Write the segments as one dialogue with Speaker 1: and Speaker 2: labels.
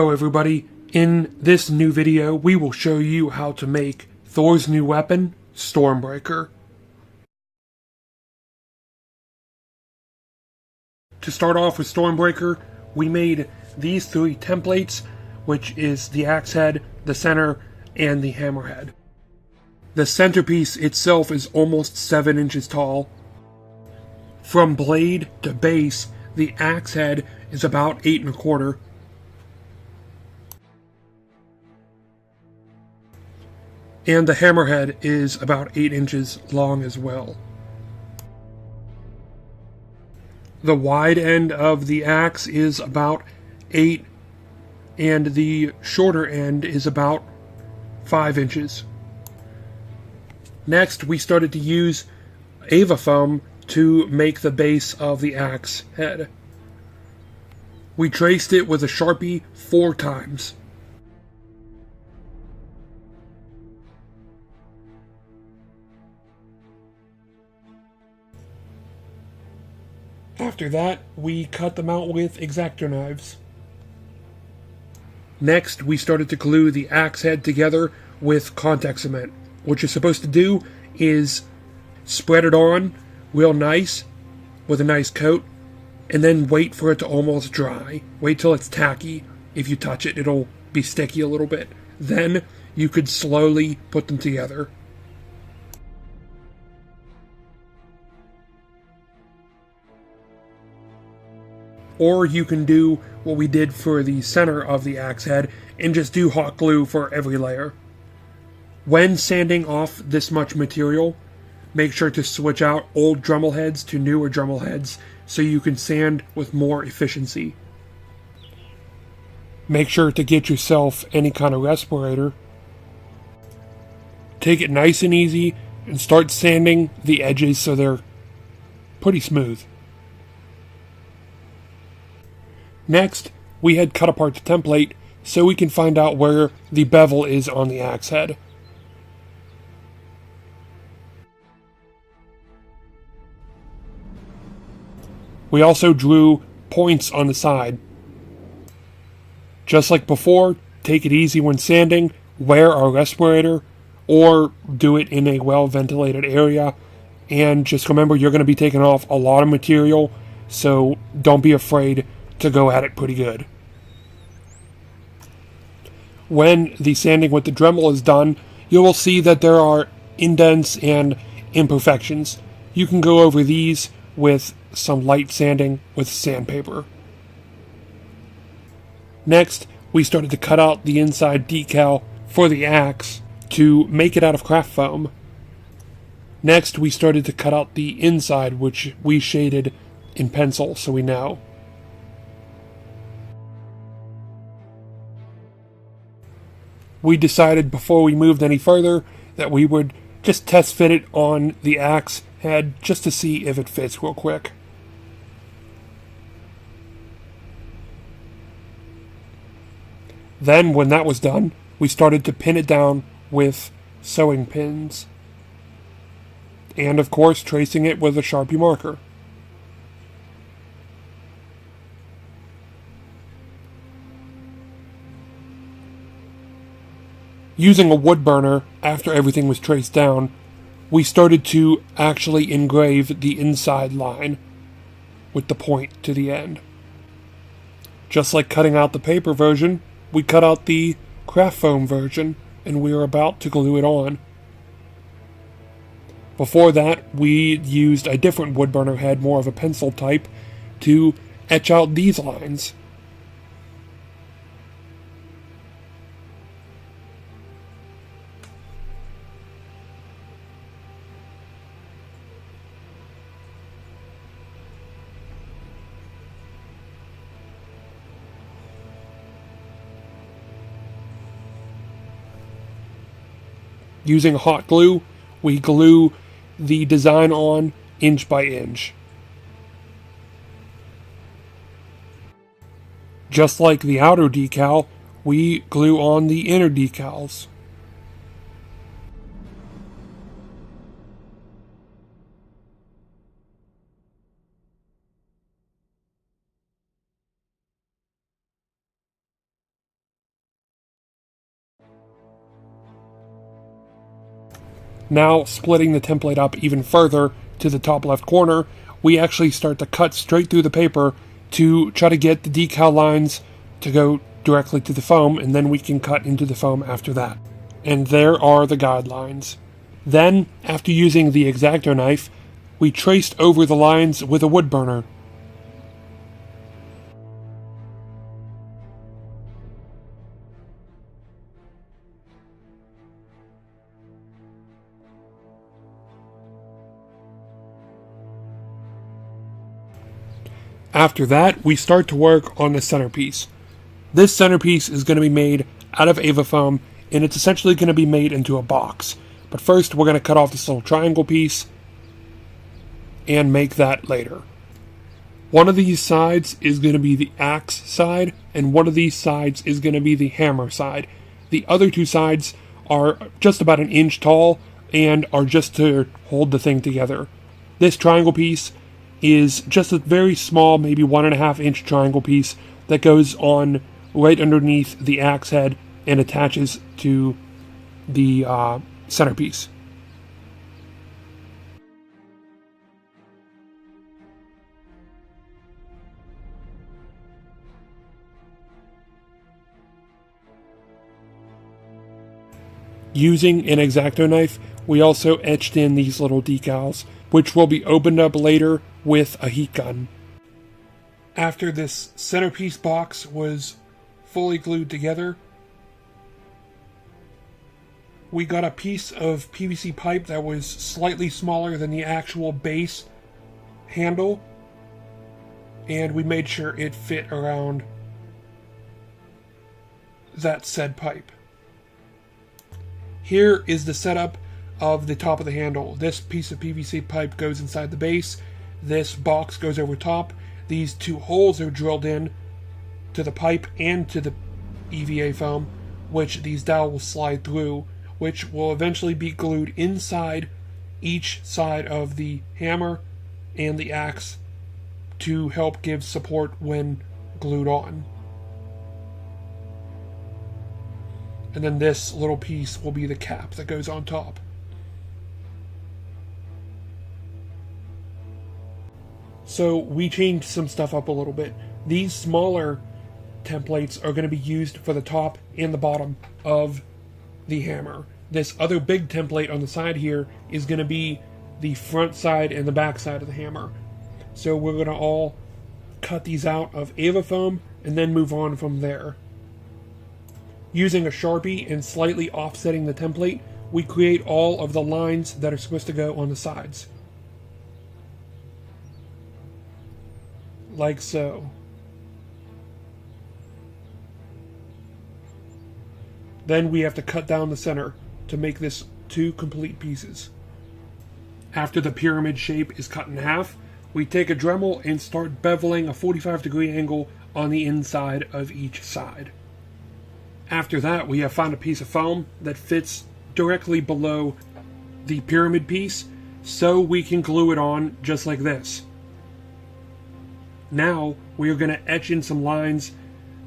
Speaker 1: Hello everybody, in this new video we will show you how to make Thor's new weapon, Stormbreaker. To start off with Stormbreaker, we made these three templates, which is the axe head, the center, and the hammerhead. The centerpiece itself is almost 7 inches tall. From blade to base, the axe head is about 8 1/4. And the hammerhead is about 8 inches long as well. The wide end of the axe is about 8, and the shorter end is about 5 inches. Next, we started to use Ava foam to make the base of the axe head. We traced it with a Sharpie 4 times. After that, we cut them out with X-Acto knives. Next, we started to glue the axe head together with contact cement. What you're supposed to do is spread it on real nice with a nice coat, and then wait for it to almost dry. Wait till it's tacky. If you touch it, it'll be sticky a little bit. Then you could slowly put them together. Or you can do what we did for the center of the axe head and just do hot glue for every layer. When sanding off this much material, make sure to switch out old Dremel heads to newer Dremel heads so you can sand with more efficiency. Make sure to get yourself any kind of respirator. Take it nice and easy and start sanding the edges so they're pretty smooth. Next, we had cut apart the template so we can find out where the bevel is on the axe head. We also drew points on the side. Just like before, take it easy when sanding, wear a respirator, or do it in a well-ventilated area. And just remember, you're going to be taking off a lot of material, so don't be afraid to go at it pretty good. When the sanding with the Dremel is done, you will see that there are indents and imperfections. You can go over these with some light sanding with sandpaper. Next, we started to cut out the inside decal for the axe to make it out of craft foam. Next, we started to cut out the inside, which we shaded in pencil so we know. We decided before we moved any further that we would just test fit it on the axe head just to see if it fits real quick. Then, when that was done, we started to pin it down with sewing pins. And of course, tracing it with a Sharpie marker. Using a wood burner, after everything was traced down, we started to actually engrave the inside line with the point to the end. Just like cutting out the paper version, we cut out the craft foam version, and we were about to glue it on. Before that, we used a different wood burner head, more of a pencil type, to etch out these lines. Using hot glue, we glue the design on inch by inch. Just like the outer decal, we glue on the inner decals. Now, splitting the template up even further to the top left corner, we actually start to cut straight through the paper to try to get the decal lines to go directly to the foam, and then we can cut into the foam after that. And there are the guidelines. Then, after using the X-Acto knife, we traced over the lines with a wood burner. After that, we start to work on the centerpiece. This centerpiece is going to be made out of Avafoam, and it's essentially going to be made into a box. But first, we're going to cut off this little triangle piece and make that later. One of these sides is going to be the axe side, and one of these sides is going to be the hammer side. The other two sides are just about 1 inch tall and are just to hold the thing together. This triangle piece is just a very small, maybe 1.5 inch triangle piece that goes on right underneath the axe head and attaches to the centerpiece. Using an X-Acto knife, we also etched in these little decals, which will be opened up later with a heat gun. After this centerpiece box was fully glued together, we got a piece of PVC pipe that was slightly smaller than the actual base handle, and we made sure it fit around that said pipe. Here is the setup of the top of the handle. This piece of PVC pipe goes inside the base. This box goes over top. These two holes are drilled in to the pipe and to the EVA foam, which these dowels will slide through, which will eventually be glued inside each side of the hammer and the axe to help give support when glued on. And then this little piece will be the cap that goes on top. So we changed some stuff up a little bit. These smaller templates are going to be used for the top and the bottom of the hammer. This other big template on the side here is going to be the front side and the back side of the hammer. So we're going to all cut these out of Avafoam and then move on from there. Using a Sharpie and slightly offsetting the template, we create all of the lines that are supposed to go on the sides. Like so. Then we have to cut down the center to make this 2 complete pieces. After the pyramid shape is cut in half, we take a Dremel and start beveling a 45-degree angle on the inside of each side. After that, we have found a piece of foam that fits directly below the pyramid piece, so we can glue it on just like this. Now, we are going to etch in some lines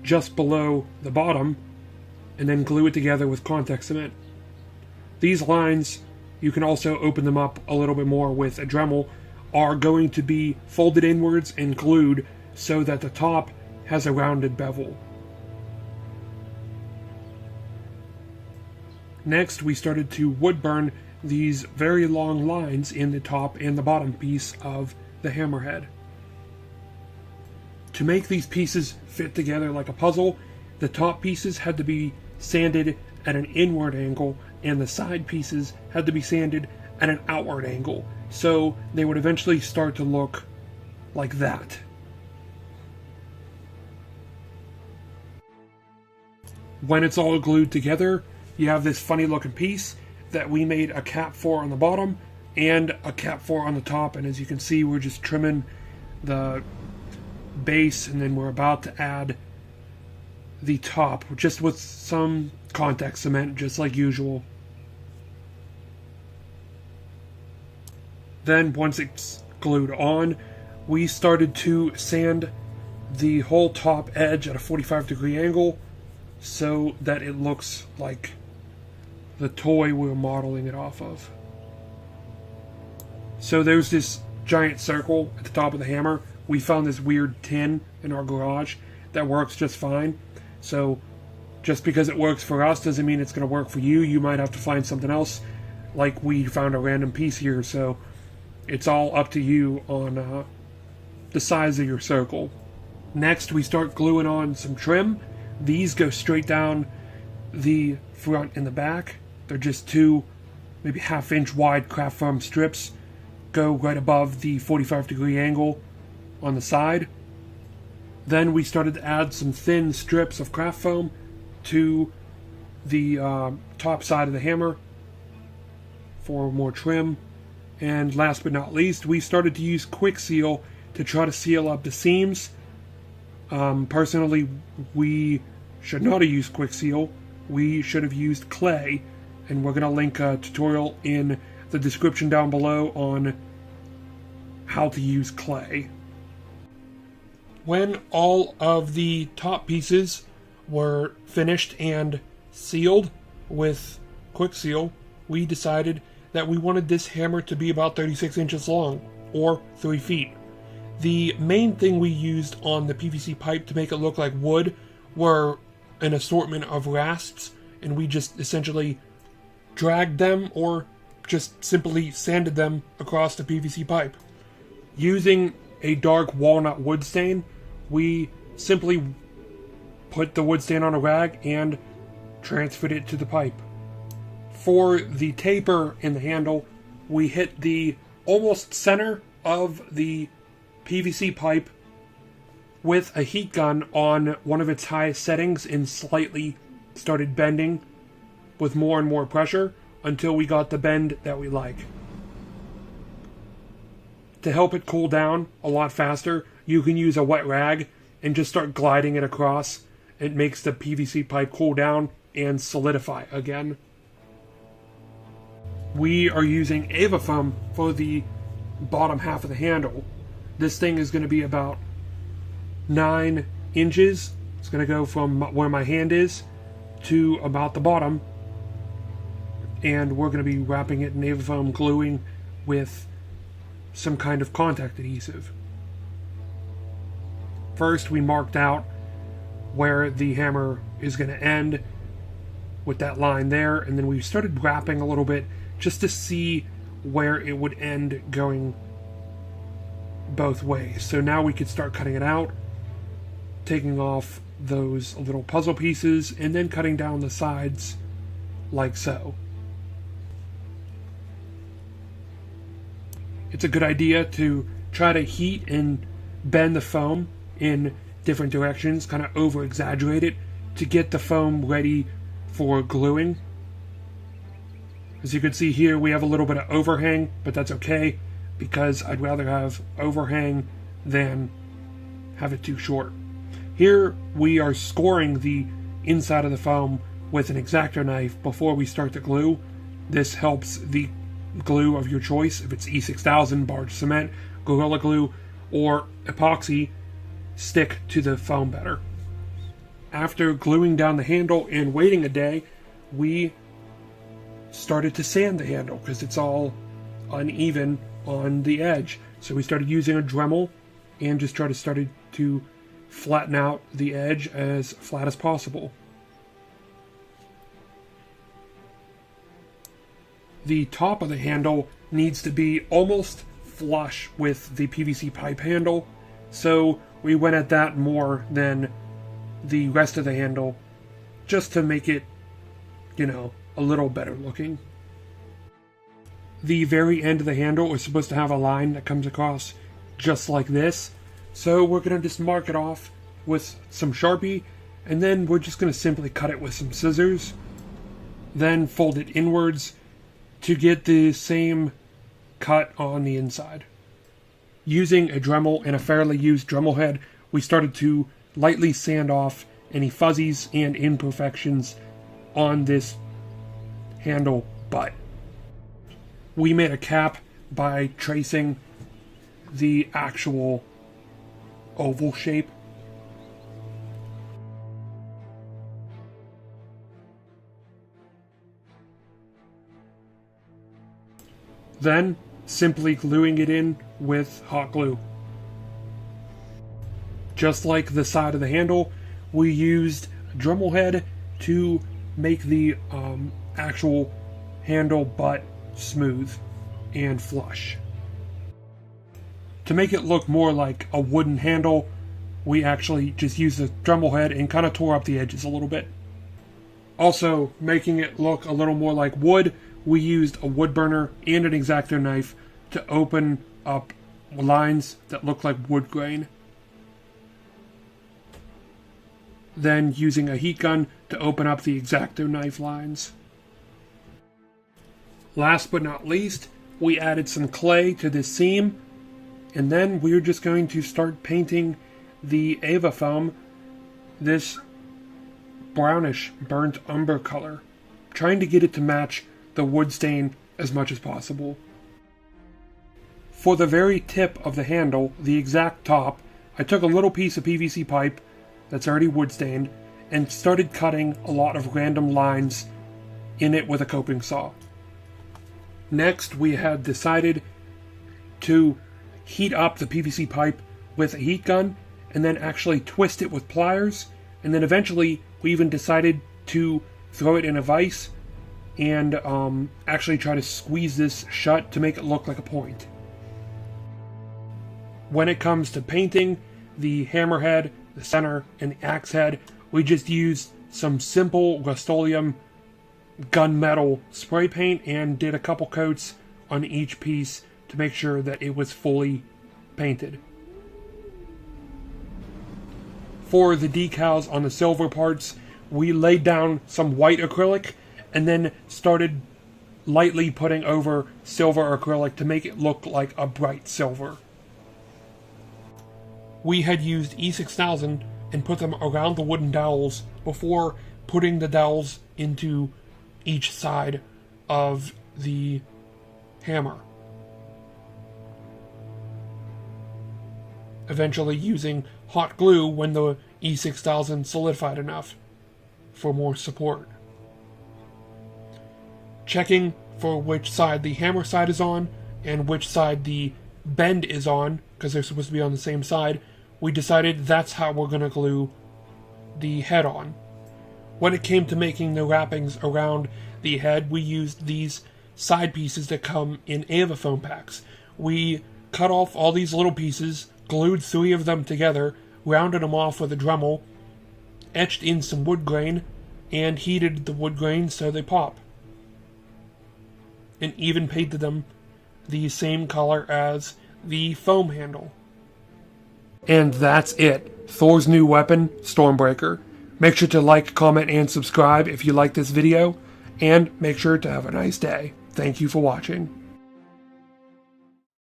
Speaker 1: just below the bottom, and then glue it together with contact cement. These lines, you can also open them up a little bit more with a Dremel, are going to be folded inwards and glued so that the top has a rounded bevel. Next, we started to wood burn these very long lines in the top and the bottom piece of the hammerhead. To make these pieces fit together like a puzzle, the top pieces had to be sanded at an inward angle and the side pieces had to be sanded at an outward angle, so they would eventually start to look like that. When it's all glued together, you have this funny looking piece that we made a cap for on the bottom and a cap for on the top, and as you can see, we're just trimming the base and then we're about to add the top just with some contact cement, just like usual. Then once it's glued on, we started to sand the whole top edge at a 45-degree angle so that it looks like the toy we're modeling it off of. So there's this giant circle at the top of the hammer. We found this weird tin in our garage that works just fine. So just because it works for us doesn't mean it's going to work for you. You might have to find something else. Like we found a random piece here, so it's all up to you on the size of your circle. Next, we start gluing on some trim. These go straight down the front and the back. They're just two, maybe half-inch wide craft foam strips. Go right above the 45-degree angle on the side. Then we started to add some thin strips of craft foam to the top side of the hammer for more trim. And last but not least, we started to use quick seal to try to seal up the seams. Personally, we should not have used quick seal. We should have used clay, and we're going to link a tutorial in the description down below on how to use clay. When all of the top pieces were finished and sealed with quick seal, we decided that we wanted this hammer to be about 36 inches long, or 3 feet. The main thing we used on the PVC pipe to make it look like wood were an assortment of rasps, and we just essentially dragged them or just simply sanded them across the PVC pipe. Using a dark walnut wood stain, we simply put the wood stain on a rag and transferred it to the pipe. For the taper in the handle, we hit the almost center of the PVC pipe with a heat gun on one of its highest settings and slightly started bending with more and more pressure until we got the bend that we like. To help it cool down a lot faster, you can use a wet rag and just start gliding it across. It makes the PVC pipe cool down and solidify again. We are using AvaFoam for the bottom half of the handle. This thing is going to be about 9 inches. It's going to go from where my hand is to about the bottom. And we're going to be wrapping it in AvaFoam, gluing with some kind of contact adhesive. First, we marked out where the hammer is going to end with that line there, and then we started wrapping a little bit just to see where it would end going both ways. So now we could start cutting it out, taking off those little puzzle pieces, and then cutting down the sides like so. It's a good idea to try to heat and bend the foam in different directions, kind of over-exaggerate it to get the foam ready for gluing. As you can see here, we have a little bit of overhang, but that's okay because I'd rather have overhang than have it too short. Here we are scoring the inside of the foam with an X-Acto knife before we start the glue. This helps the glue of your choice, if it's E6000, barge cement, Gorilla Glue, or epoxy, stick to the foam better. After gluing down the handle and waiting a day, we started to sand the handle because it's all uneven on the edge. So we started using a Dremel and just started to flatten out the edge as flat as possible. The top of the handle needs to be almost flush with the PVC pipe handle, so we went at that more than the rest of the handle just to make it, a little better looking. The very end of the handle is supposed to have a line that comes across just like this, so we're going to just mark it off with some Sharpie, and then we're just going to simply cut it with some scissors, then fold it inwards to get the same cut on the inside. Using a Dremel and a fairly used Dremel head, we started to lightly sand off any fuzzies and imperfections on this handle butt. We made a cap by tracing the actual oval shape. Then simply gluing it in with hot glue. Just like the side of the handle, we used a Dremel head to make the actual handle butt smooth and flush. To make it look more like a wooden handle, we actually just used a Dremel head and kind of tore up the edges a little bit. Also, making it look a little more like wood, we used a wood burner and an X-Acto knife to open up lines that look like wood grain. Then using a heat gun to open up the X-Acto knife lines. Last but not least, we added some clay to this seam, and then we're just going to start painting the Ava foam this brownish burnt umber color, trying to get it to match the wood stain as much as possible. For the very tip of the handle, the exact top, I took a little piece of PVC pipe that's already wood stained and started cutting a lot of random lines in it with a coping saw. Next, we had decided to heat up the PVC pipe with a heat gun and then actually twist it with pliers, and then eventually we even decided to throw it in a vise and actually try to squeeze this shut to make it look like a point. When it comes to painting the hammerhead, the center, and the axe head, we just used some simple Rust-Oleum gunmetal spray paint and did a couple coats on each piece to make sure that it was fully painted. For the decals on the silver parts, we laid down some white acrylic and then started lightly putting over silver acrylic to make it look like a bright silver. We had used E6000 and put them around the wooden dowels before putting the dowels into each side of the hammer. Eventually using hot glue when the E6000 solidified enough for more support. Checking for which side the hammer side is on and which side the bend is on, because they're supposed to be on the same side, we decided that's how we're going to glue the head on. When it came to making the wrappings around the head, we used these side pieces that come in Ava foam packs. We cut off all these little pieces, glued 3 of them together, rounded them off with a Dremel, etched in some wood grain, and heated the wood grain so they pop. And even painted them the same color as the foam handle. And that's it. Thor's new weapon, Stormbreaker. Make sure to like, comment, and subscribe if you like this video, and make sure to have a nice day. Thank you for watching.